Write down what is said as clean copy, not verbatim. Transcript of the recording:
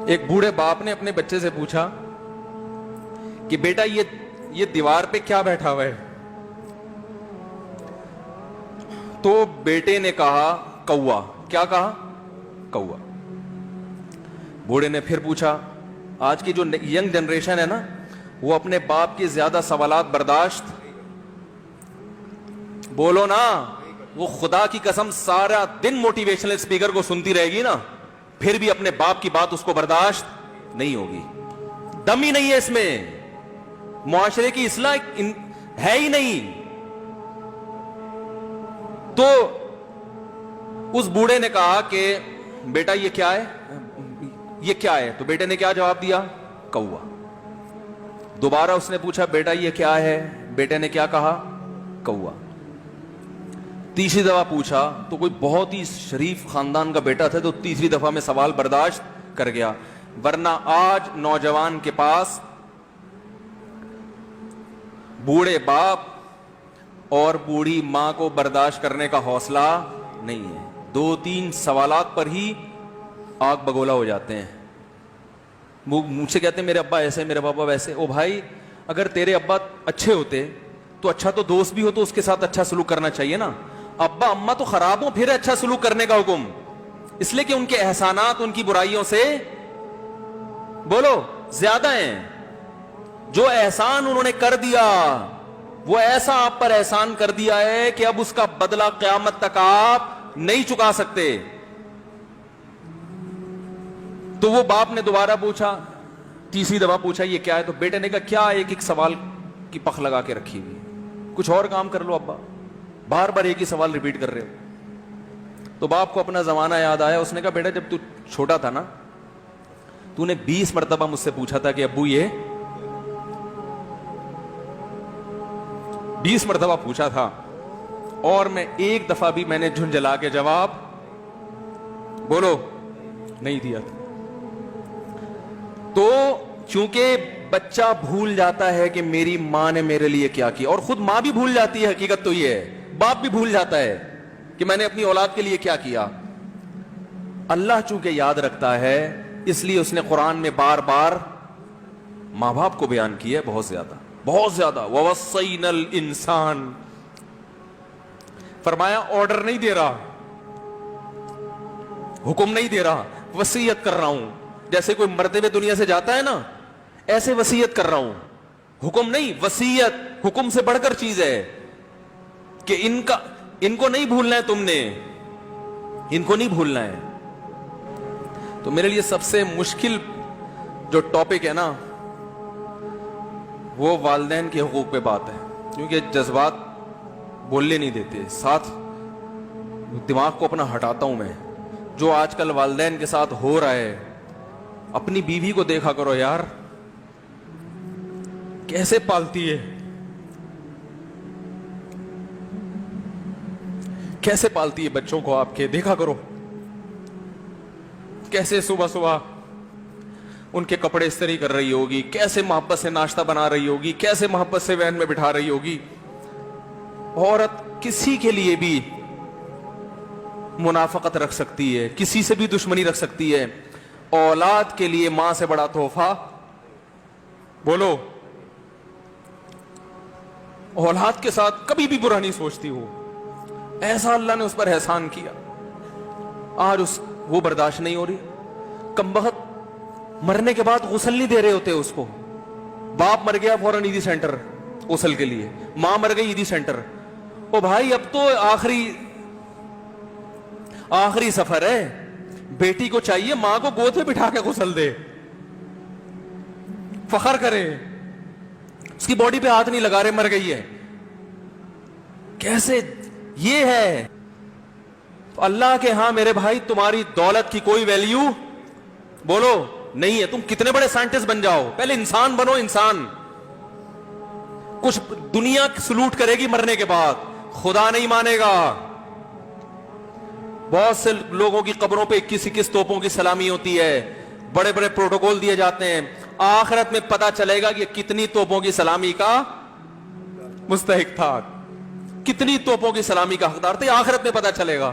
ایک بوڑھے باپ نے اپنے بچے سے پوچھا کہ بیٹا یہ دیوار پہ کیا بیٹھا ہوا ہے؟ تو بیٹے نے کہا کوا۔ کیا کہا؟ کوا۔ بوڑھے نے پھر پوچھا، آج کی جو ینگ جنریشن ہے نا، وہ اپنے باپ کی زیادہ سوالات برداشت، بولو نا، وہ خدا کی قسم سارا دن موٹیویشنل اسپیکر کو سنتی رہے گی نا، پھر بھی اپنے باپ کی بات اس کو برداشت نہیں ہوگی۔ دم ہی نہیں ہے اس میں، معاشرے کی اصلاح ہے ہی نہیں۔ تو اس بوڑھے نے کہا کہ بیٹا یہ کیا ہے؟ یہ کیا ہے؟ تو بیٹے نے کیا جواب دیا؟ کوا۔ دوبارہ اس نے پوچھا بیٹا یہ کیا ہے؟ بیٹے نے کیا کہا؟ کوا۔ تیسری دفعہ پوچھا تو کوئی بہت ہی شریف خاندان کا بیٹا تھا، تو تیسری دفعہ میں سوال برداشت کر گیا، ورنہ آج نوجوان کے پاس بوڑھے باپ اور بوڑھی ماں کو برداشت کرنے کا حوصلہ نہیں ہے۔ 2-3 سوالات پر ہی آگ بگولا ہو جاتے ہیں۔ مجھ سے کہتے ہیں میرے ابا ایسے، میرے پاپا ویسے۔ او بھائی، اگر تیرے ابا اچھے ہوتے تو اچھا تو دوست بھی ہو تو اس کے ساتھ اچھا سلوک کرنا چاہیے نا۔ ابا اماں تو خراب ہوں، پھر اچھا سلوک کرنے کا حکم، اس لیے کہ ان کے احسانات ان کی برائیوں سے بولو زیادہ ہیں۔ جو احسان انہوں نے کر دیا وہ ایسا آپ پر احسان کر دیا ہے کہ اب اس کا بدلہ قیامت تک آپ نہیں چکا سکتے۔ تو وہ باپ نے دوبارہ پوچھا، تیسری دفعہ پوچھا یہ کیا ہے؟ تو بیٹے نے کہا کیا ایک سوال کی پخ لگا کے رکھی ہوئی، کچھ اور کام کر لو ابا، بار بار ایک ہی سوال ریپیٹ کر رہے ہو۔ تو باپ کو اپنا زمانہ یاد آیا، اس نے کہا بیٹا جب تو چھوٹا تھا نا، تو نے 20 مرتبہ مجھ سے پوچھا تھا کہ ابو یہ 20 مرتبہ پوچھا تھا، اور میں ایک دفعہ بھی میں نے جھنجھلا کے جواب بولو نہیں دیا تھا۔ تو چونکہ بچہ بھول جاتا ہے کہ میری ماں نے میرے لیے کیا کیا، اور خود ماں بھی بھول جاتی ہے، حقیقت تو یہ ہے، باپ بھی بھول جاتا ہے کہ میں نے اپنی اولاد کے لیے کیا کیا۔ اللہ چونکہ یاد رکھتا ہے، اس لیے اس نے قرآن میں بار بار ماں باپ کو بیان کیا ہے، بہت زیادہ بہت زیادہ۔ وَوَصَّيْنَا الْإِنسَانَ، فرمایا آرڈر نہیں دے رہا، حکم نہیں دے رہا، وصیت کر رہا ہوں۔ جیسے کوئی مرتے ہوئے دنیا سے جاتا ہے نا، ایسے وصیت کر رہا ہوں، حکم نہیں، وصیت حکم سے بڑھ کر چیز ہے کہ ان کو نہیں بھولنا ہے، تم نے ان کو نہیں بھولنا ہے۔ تو میرے لیے سب سے مشکل جو ٹاپک ہے نا، وہ والدین کے حقوق پہ بات ہے، کیونکہ جذبات بولنے نہیں دیتے، ساتھ دماغ کو اپنا ہٹاتا ہوں میں۔ جو آج کل والدین کے ساتھ ہو رہا ہے، اپنی بیوی کو دیکھا کرو یار، کیسے پالتی ہے، کیسے پالتی ہے بچوں کو آپ کے، دیکھا کرو کیسے صبح صبح ان کے کپڑے استری کر رہی ہوگی، کیسے محبت سے ناشتہ بنا رہی ہوگی، کیسے محبت سے وین میں بٹھا رہی ہوگی۔ عورت کسی کے لیے بھی منافقت رکھ سکتی ہے، کسی سے بھی دشمنی رکھ سکتی ہے، اولاد کے لیے ماں سے بڑا تحفہ بولو، اولاد کے ساتھ کبھی بھی برا نہیں سوچتی ہو، ایسا اللہ نے اس پر احسان کیا، آج وہ برداشت نہیں ہو رہی۔ کمبخت مرنے کے بعد غسل نہیں دے رہے ہوتے اس کو، باپ مر گیا فوراً عیدی سینٹر غسل کے لیے، ماں مر گئی عیدی سینٹر۔ او بھائی اب تو آخری سفر ہے، بیٹی کو چاہیے ماں کو گود میں بٹھا کے غسل دے، فخر کرے، اس کی باڈی پہ ہاتھ نہیں لگا رہے، مر گئی ہے۔ کیسے یہ ہے اللہ کے ہاں میرے بھائی، تمہاری دولت کی کوئی ویلیو بولو نہیں ہے، تم کتنے بڑے سائنٹسٹ بن جاؤ، پہلے انسان بنو، انسان۔ کچھ دنیا سلوٹ کرے گی مرنے کے بعد، خدا نہیں مانے گا۔ بہت سے لوگوں کی قبروں پہ 21 توپوں کی سلامی ہوتی ہے، بڑے بڑے پروٹوکول دیے جاتے ہیں، آخرت میں پتا چلے گا کہ کتنی توپوں کی سلامی کا مستحق تھا، کتنی توپوں کی سلامی کا حقدار تھے، آخرت میں پتا چلے گا۔